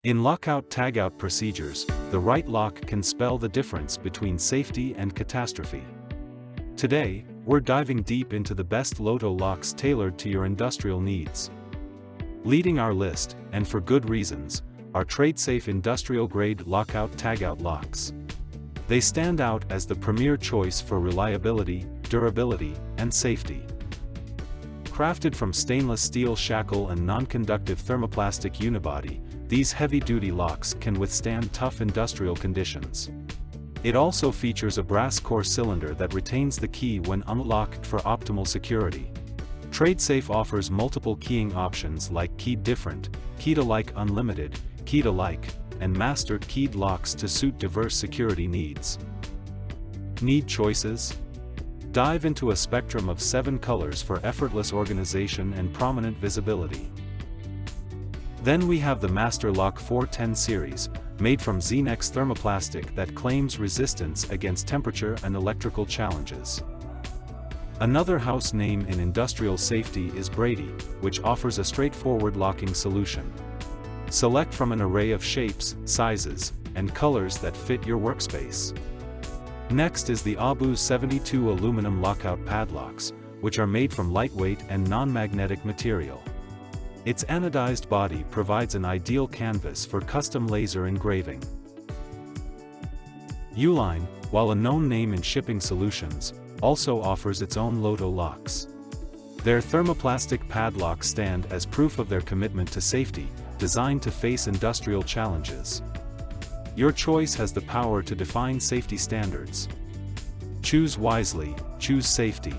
In lockout tagout procedures, the right lock can spell the difference between safety and catastrophe. Today, we're diving deep into the best Lotto locks tailored to your industrial needs. Leading our list, and for good reasons, are TRADESAFE industrial-grade Lockout Tagout locks. They stand out as the premier choice for reliability, durability, and safety. Crafted from stainless steel shackle and non-conductive thermoplastic unibody, these heavy-duty locks can withstand tough industrial conditions. It also features a brass core cylinder that retains the key when unlocked for optimal security. TRADESAFE offers multiple keying options like keyed different, keyed alike unlimited, keyed alike, and master keyed locks to suit diverse security needs. Need choices? Dive into a spectrum of 7 colors for effortless organization and prominent visibility. Then we have the Master Lock 410 series, made from Xenex thermoplastic that claims resistance against temperature and electrical challenges. Another house name in industrial safety is Brady, which offers a straightforward locking solution. Select from an array of shapes, sizes, and colors that fit your workspace. Next is the ABU 72 aluminum lockout padlocks, which are made from lightweight and non-magnetic material. Its anodized body provides an ideal canvas for custom laser engraving. Uline, while a known name in shipping solutions, also offers its own Lotto locks. Their thermoplastic padlocks stand as proof of their commitment to safety, designed to face industrial challenges. Your choice has the power to define safety standards. Choose wisely, choose safety.